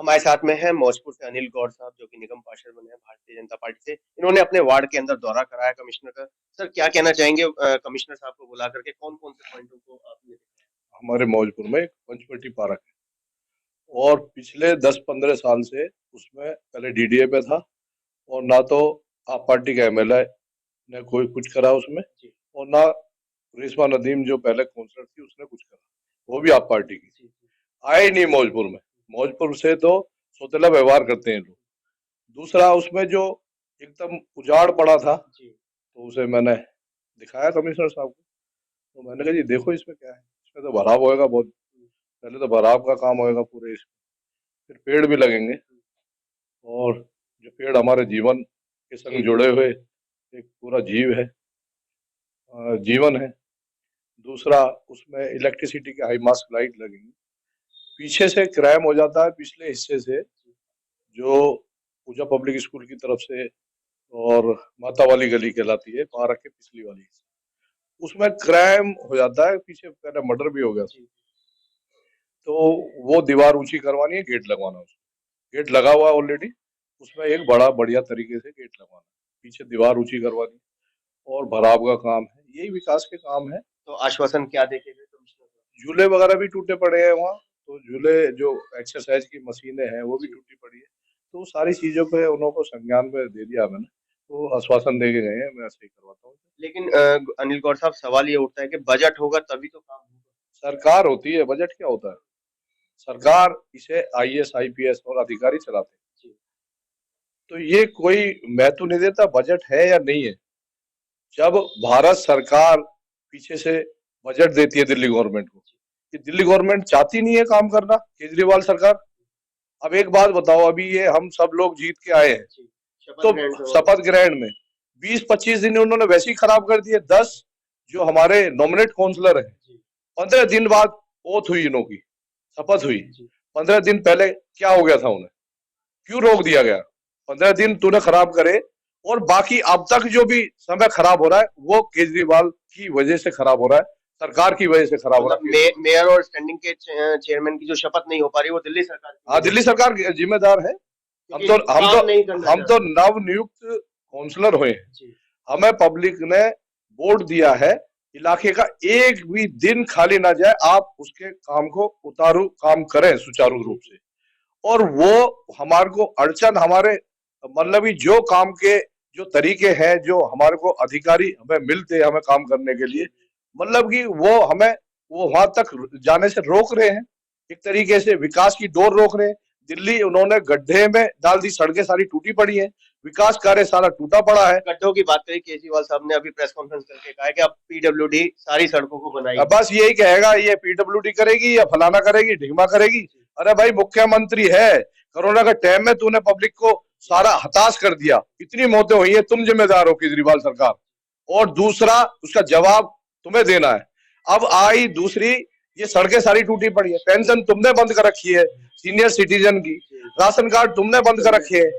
हमारे साथ में है मौजपुर से अनिल गौड़ साहब, जो कि निगम पार्षद बने हैं भारतीय जनता पार्टी से। इन्होंने अपने वार्ड के अंदर दौरा कराया कमिश्नर का। सर, क्या कहना चाहेंगे कमिश्नर साहब को बुला करके कौन कौन से पॉइंटों को आपने देखा? हमारे मौजपुर में एक पंचवटी पार्क है और पिछले 10-15 साल से उसमें पहले डीडीए पे था और ना तो आप पार्टी का एमएलए ने कोई कुछ करा उसमें जी। और ना रेशमा नदीम जो पहले काउंसलर थी उसने कुछ करा, वो भी आप पार्टी की जी। आए ही नहीं मौजपुर में। मौजपुर से तो सौतेला व्यवहार करते हैं लोग। दूसरा उसमें जो एकदम उजाड़ पड़ा था जी। तो उसे मैंने दिखाया कमिश्नर साहब को। तो मैंने कहा जी देखो इसमें क्या है, इसमें तो भराव होएगा बहुत, पहले तो भराव का काम होएगा पूरे इसमें, फिर पेड़ भी लगेंगे और जो पेड़ हमारे जीवन के संग जुड़े हुए एक पूरा जीवन है। दूसरा उसमें इलेक्ट्रिसिटी की हाई मास्ट लाइट लगेंगी। पीछे से क्राइम हो जाता है, पिछले हिस्से से जो पूजा पब्लिक स्कूल की तरफ से और माता वाली गली कहलाती है, पार्क के पिछली वाली हिस्से, उसमें क्राइम हो जाता है। पीछे पहले मर्डर भी हो गया था, तो वो दीवार ऊंची करवानी है, गेट लगवाना है। गेट लगा हुआ है ऑलरेडी, उसमें एक बड़ा बढ़िया तरीके से गेट लगवाना है, पीछे दीवार ऊंची करवानी और भराव का काम है। यही विकास के काम है। तो आश्वासन क्या देके गए कमिश्नर साहब? झूले वगैरह भी टूटे पड़े हैं वहाँ, तो झूले जो एक्सरसाइज की मशीनें हैं वो भी टूटी पड़ी है। तो सारी चीजों पे उनको संज्ञान में दे दिया मैंने, तो आश्वासन दे के गए हैं, मैं ऐसे ही करवाता हूँ। लेकिन अनिल गौड़ साहब, सवाल ये उठता है कि बजट होगा तभी तो काम होगा। सरकार होती है, बजट क्या होता है? सरकार इसे आईएएस आईपीएस और अधिकारी चलाते हैं। जी। तो ये कोई महत्व नहीं देता बजट है या नहीं है। जब भारत सरकार पीछे से बजट देती है दिल्ली गवर्नमेंट को, कि दिल्ली गवर्नमेंट चाहती नहीं है काम करना, केजरीवाल सरकार। अब एक बात बताओ, अभी ये हम सब लोग जीत के आए हैं, तो शपथ ग्रहण में 20-25 दिन उन्होंने वैसे ही खराब कर दिए। 10 जो हमारे नॉमिनेट काउंसलर हैं, 15 दिन बाद ओथ हुई, इनों की शपथ हुई। 15 दिन पहले क्या हो गया था उन्हें, क्यों रोक दिया गया? 15 दिन तूने खराब करे, और बाकी अब तक जो भी समय खराब हो रहा है वो केजरीवाल की वजह से खराब हो रहा है, सरकार की वजह से खराब हो रहा है। मेयर और स्टैंडिंग के चेयरमैन की जो शपथ नहीं हो पा रही, वो दिल्ली सरकार। हाँ, दिल्ली सरकार जिम्मेदार है। हम तो नव नियुक्त काउंसलर हुए हैं, हमें पब्लिक ने वोट दिया है। इलाके का एक भी दिन खाली ना जाए, आप उसके काम को उतारू काम करें सुचारू रूप से। और वो हमारे को अड़चन, हमारे मतलब जो काम के जो तरीके हैं, जो हमारे को अधिकारी हमें मिलते हैं हमें काम करने के लिए, मतलब कि वो हमें वो वहां तक जाने से रोक रहे हैं, एक तरीके से विकास की डोर रोक रहे हैं। दिल्ली उन्होंने गड्ढे में डाल दी, सड़कें सारी टूटी पड़ी हैं, विकास कार्य सारा टूटा पड़ा है। गड्ढों की बात करी, केजरीवाल साहब ने अभी प्रेस कॉन्फ्रेंस करके कहा है कि अब पीडब्ल्यूडी सारी सड़कों को बनाएगी। बस यही कहेगा, ये पीडब्ल्यूडी करेगी या फलाना करेगी, ढिगमा करेगी। अरे भाई, मुख्यमंत्री है, कोरोना के टाइम में तूने पब्लिक को सारा हताश कर दिया, इतनी मौतें हुई है, तुम जिम्मेदार हो केजरीवाल सरकार, और दूसरा उसका जवाब तुम्हें देना है। अब आई दूसरी, ये सड़कें सारी टूटी पड़ी है, पेंशन तुमने बंद कर रखी है सीनियर सिटीजन की, राशन कार्ड तुमने बंद कर रखे है।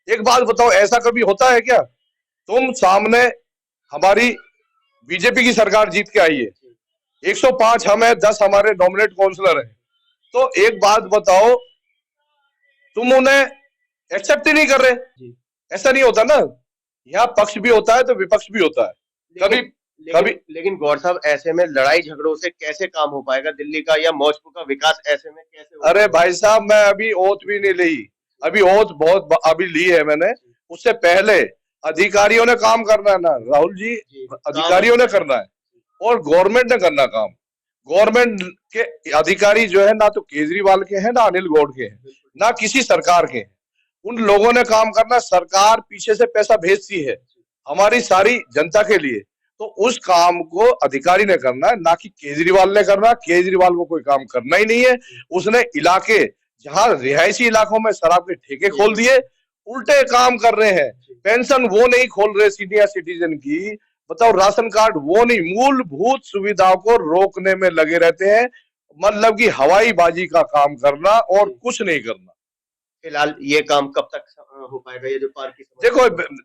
एक बात बताओ, ऐसा कभी होता है क्या? तुम सामने हमारी बीजेपी की सरकार जीत के आई है, 105 हम है, 10 हमारे नॉमिनेट काउंसलर हैं, तो एक बात बताओ, तुम उन्हें एक्सेप्ट ही नहीं कर रहे। ऐसा नहीं होता ना, यहाँ पक्ष भी होता है तो विपक्ष भी होता है कभी कभी। लेकिन गौर साहब, ऐसे में लड़ाई झगड़ों से कैसे काम हो पाएगा दिल्ली का या मौजपुर का विकास? ऐसे में कैसे हो? अरे भाई साहब, मैं अभी ओथ भी नहीं ली, अभी ओथ बहुत अभी ली है मैंने। उससे पहले अधिकारियों ने काम करना है ना राहुल जी, अधिकारियों ने करना है और गवर्नमेंट ने करना काम। गवर्नमेंट के अधिकारी जो है ना तो केजरीवाल के हैं, ना अनिल गौड़ के हैं, ना किसी सरकार के हैं। उन लोगों ने काम करना, सरकार पीछे से पैसा भेजती है हमारी सारी जनता के लिए, तो उस काम को अधिकारी ने करना है, ना कि केजरीवाल ने करना। केजरीवाल को कोई काम करना ही नहीं है। उसने इलाके जहां रिहायशी इलाकों में शराब के ठेके खोल दिए, उल्टे काम कर रहे हैं। पेंशन वो नहीं खोल रहे सीनियर सिटीजन की, बताओ राशन कार्ड वो नहीं, मूलभूत सुविधाओं को रोकने में लगे रहते हैं, मतलब कि हवाई बाजी का काम करना और कुछ नहीं करना। फिलहाल ये काम कब तक हो पाएगा, ये जो पार्क की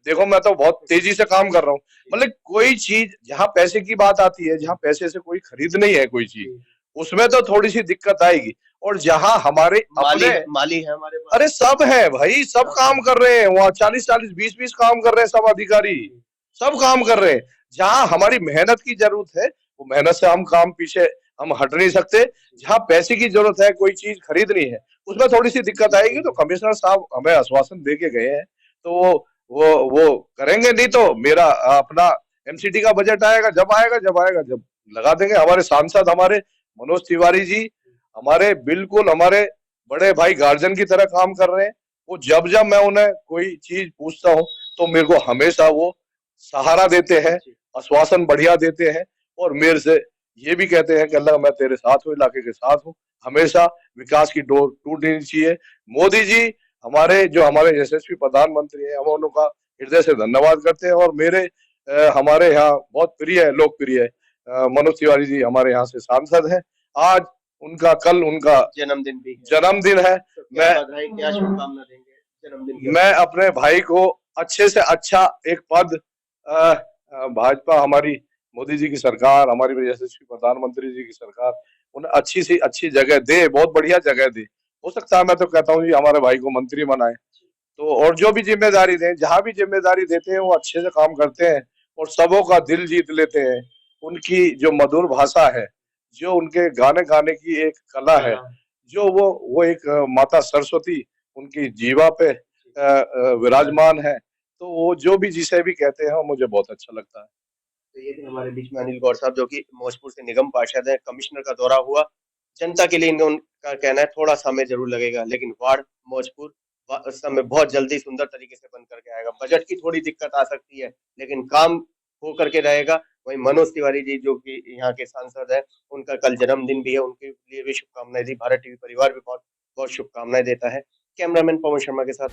देखो मैं तो बहुत तेजी से काम कर रहा हूँ। मतलब कोई चीज जहाँ पैसे की बात आती है, जहाँ पैसे से कोई खरीद नहीं है कोई चीज, उसमें तो थोड़ी सी दिक्कत आएगी। और जहां हमारे माली अपने माली है हमारे पास। अरे सब है भाई, सब काम कर रहे हैं वहाँ, 40-40 20-20 काम कर रहे हैं सब अधिकारी, सब काम कर रहे हैं। जहां हमारी मेहनत की जरूरत है वो मेहनत से हम काम पीछे हम हट नहीं सकते। जहां पैसे की जरूरत है, कोई चीज खरीदनी है, उसमें थोड़ी सी दिक्कत आएगी तो कमिश्नर साहब हमें आश्वासन दे के गए हैं, तो वो करेंगे। नहीं तो मेरा अपना एमसीडी का बजट आएगा, जब लगा देंगे। हमारे सांसद हमारे मनोज तिवारी जी हमारे बिल्कुल हमारे बड़े भाई गार्जियन की तरह काम कर रहे हैं। वो जब जब मैं उन्हें कोई चीज पूछता हूँ तो मेरे को हमेशा वो सहारा देते हैं, आश्वासन बढ़िया देते हैं, और मेरे से ये भी कहते हैं कि अल्लाह मैं तेरे साथ हूँ, इलाके के साथ हूँ। हमेशा विकास की डोर टूटनी नहीं चाहिए। मोदी जी हमारे जो हमारे यशस्वी प्रधानमंत्री हैं, हम उनका हृदय से धन्यवाद करते हैं। और मेरे हमारे यहाँ बहुत प्रिय है, लोकप्रिय है, मनोज तिवारी जी हमारे यहाँ से सांसद हैं। आज कल उनका जन्मदिन भी है, जन्मदिन है। तो क्या मैं बधाई, क्या शुभकामना देंगे जन्मदिन के मैं अपने भाई को अच्छे से अच्छा एक पद, भाजपा हमारी मोदी जी की सरकार, हमारी यशस्वी प्रधानमंत्री जी की सरकार उन्हें अच्छी सी अच्छी जगह दे, बहुत बढ़िया जगह दे। हो सकता है मैं तो कहता हूँ जी हमारे भाई को मंत्री बनाए, तो और जो भी जिम्मेदारी दें, जहां भी जिम्मेदारी देते हैं वो अच्छे से काम करते हैं और सबों का दिल जीत लेते हैं। उनकी जो मधुर भाषा है, जो उनके गाने गाने की एक कला है, जो वो एक माता सरस्वती उनकी जीवा पे विराजमान है, तो वो जो भी जिसे भी कहते हैं मुझे बहुत अच्छा लगता है। तो ये थे हमारे बीच में अनिल गौड़ साहब, जो कि मौजपुर से निगम पार्षद है। कमिश्नर का दौरा हुआ, जनता के लिए उनका कहना है थोड़ा समय जरूर लगेगा, लेकिन वार्ड मौजपुर समय बहुत जल्दी सुंदर तरीके से बन करके आएगा। बजट की थोड़ी दिक्कत आ सकती है, लेकिन काम हो करके रहेगा। वहीं मनोज तिवारी जी जो कि यहाँ के सांसद है, उनका कल जन्मदिन भी है, उनके लिए भी शुभकामनाएं दी। भारत टीवी परिवार भी बहुत बहुत शुभकामनाएं देता है। कैमरामैन पवन शर्मा के साथ।